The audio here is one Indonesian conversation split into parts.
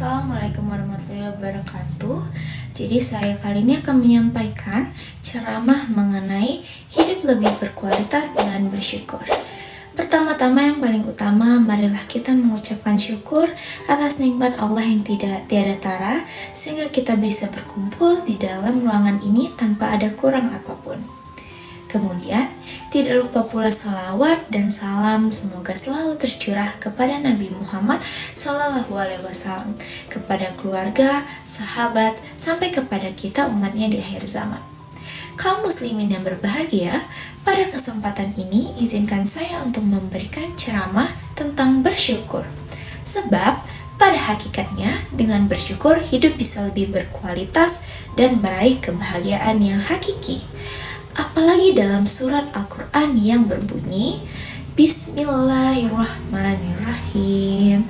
Assalamualaikum warahmatullahi wabarakatuh. Jadi saya kali ini akan menyampaikan ceramah mengenai hidup lebih berkualitas dengan bersyukur. Pertama-tama yang paling utama, marilah kita mengucapkan syukur atas nikmat Allah yang tiada tara, sehingga kita bisa berkumpul di dalam ruangan ini tanpa ada kurang apapun. Kemudian, tidak lupa pula salawat dan salam semoga selalu tercurah kepada Nabi Muhammad SAW, kepada keluarga, sahabat, sampai kepada kita umatnya di akhir zaman. Kaum muslimin yang berbahagia, pada kesempatan ini izinkan saya untuk memberikan ceramah tentang bersyukur. Sebab, pada hakikatnya dengan bersyukur hidup bisa lebih berkualitas dan meraih kebahagiaan yang hakiki. Apalagi dalam surat Al-Quran yang berbunyi Bismillahirrahmanirrahim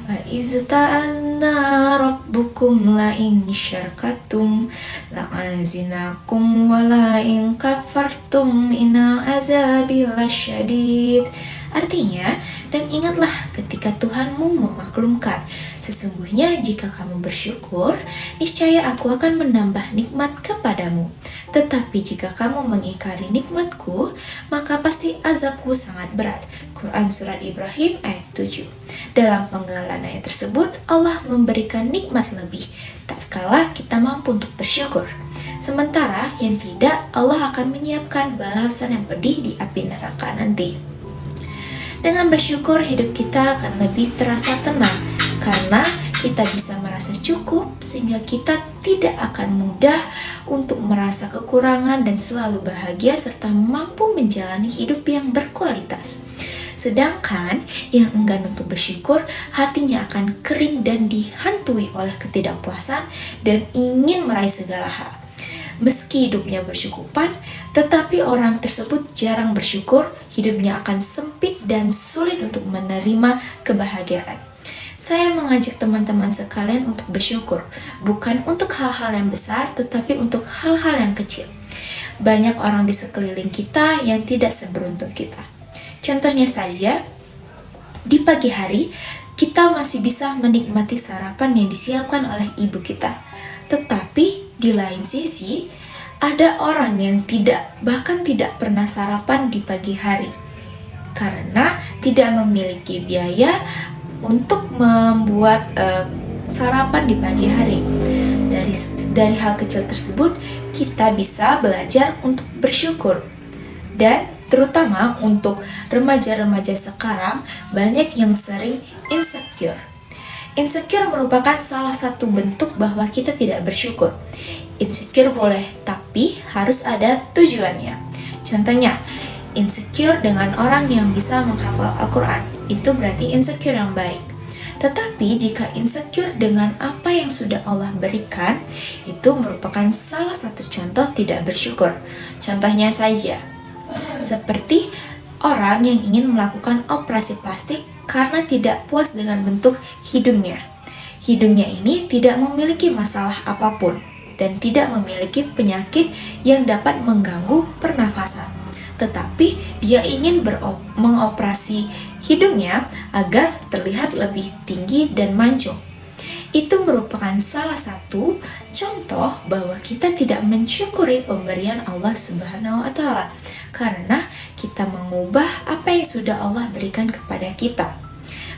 wa izta'azna rabbukum la'in syarkatum la'azinakum wa la'in kafartum inna azabi lasyadid. Artinya, dan ingatlah ketika Tuhanmu memaklumkan, sesungguhnya jika kamu bersyukur, niscaya aku akan menambah nikmat kepadamu. Tetapi jika kamu mengingkari nikmatku, maka pasti azabku sangat berat. Quran Surat Ibrahim ayat 7. Dalam penggalan ayat tersebut, Allah memberikan nikmat lebih, tak kala kita mampu untuk bersyukur. Sementara yang tidak, Allah akan menyiapkan balasan yang pedih di api neraka nanti. Dengan bersyukur, hidup kita akan lebih terasa tenang, karena kita bisa merasa cukup sehingga kita tidak akan mudah untuk merasa kekurangan dan selalu bahagia serta mampu menjalani hidup yang berkualitas. Sedangkan yang enggan untuk bersyukur, hatinya akan kering dan dihantui oleh ketidakpuasan dan ingin meraih segala hal. Meski hidupnya bersyukupan, tetapi orang tersebut jarang bersyukur, hidupnya akan sempit dan sulit untuk menerima kebahagiaan. Saya mengajak teman-teman sekalian untuk bersyukur, bukan untuk hal-hal yang besar, tetapi untuk hal-hal yang kecil. Banyak orang di sekeliling kita yang tidak seberuntung kita. Contohnya saja, di pagi hari, kita masih bisa menikmati sarapan yang disiapkan oleh ibu kita. Tetapi, di lain sisi, ada orang yang bahkan tidak pernah sarapan di pagi hari karena tidak memiliki biaya untuk membuat sarapan di pagi hari. Dari hal kecil tersebut, kita bisa belajar untuk bersyukur. Dan terutama untuk remaja-remaja sekarang, banyak yang sering insecure. Insecure merupakan salah satu bentuk bahwa kita tidak bersyukur. Insecure boleh, tapi harus ada tujuannya. Contohnya, insecure dengan orang yang bisa menghafal Al-Quran, itu berarti insecure yang baik. Tetapi jika insecure dengan apa yang sudah Allah berikan, itu merupakan salah satu contoh tidak bersyukur. Contohnya saja, seperti orang yang ingin melakukan operasi plastik karena tidak puas dengan bentuk hidungnya. Hidungnya ini tidak memiliki masalah apapun dan tidak memiliki penyakit yang dapat mengganggu pernafasan. Tetapi dia ingin mengoperasi hidungnya agar terlihat lebih tinggi dan mancung. Itu merupakan salah satu contoh bahwa kita tidak mensyukuri pemberian Allah Subhanahu wa Ta'ala, karena kita mengubah apa yang sudah Allah berikan kepada kita.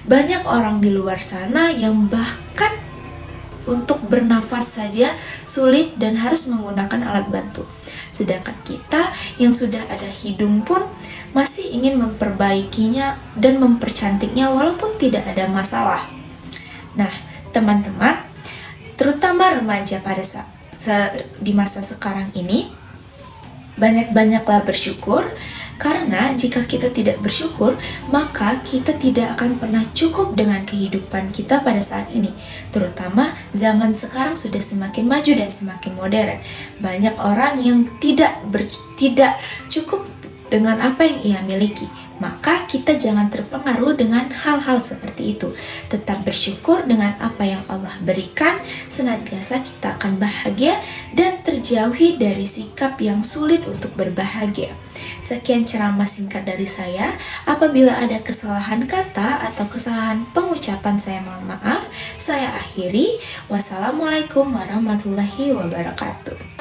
Banyak orang di luar sana yang bahkan untuk bernafas saja sulit dan harus menggunakan alat bantu. Sedangkan kita yang sudah ada hidung pun masih ingin memperbaikinya dan mempercantiknya walaupun tidak ada masalah. Nah, teman-teman, terutama remaja di masa sekarang ini, banyak-banyaklah bersyukur, karena jika kita tidak bersyukur, maka kita tidak akan pernah cukup dengan kehidupan kita pada saat ini. Terutama zaman sekarang sudah semakin maju dan semakin modern. Banyak orang yang tidak cukup dengan apa yang ia miliki. Maka kita jangan terpengaruh dengan hal-hal seperti itu. Tetap bersyukur dengan apa yang Allah berikan, senantiasa kita akan bahagia dan terjauhi dari sikap yang sulit untuk berbahagia. Sekian ceramah singkat dari saya. Apabila ada kesalahan kata atau kesalahan pengucapan, saya mohon maaf. Saya akhiri. Wassalamualaikum warahmatullahi wabarakatuh.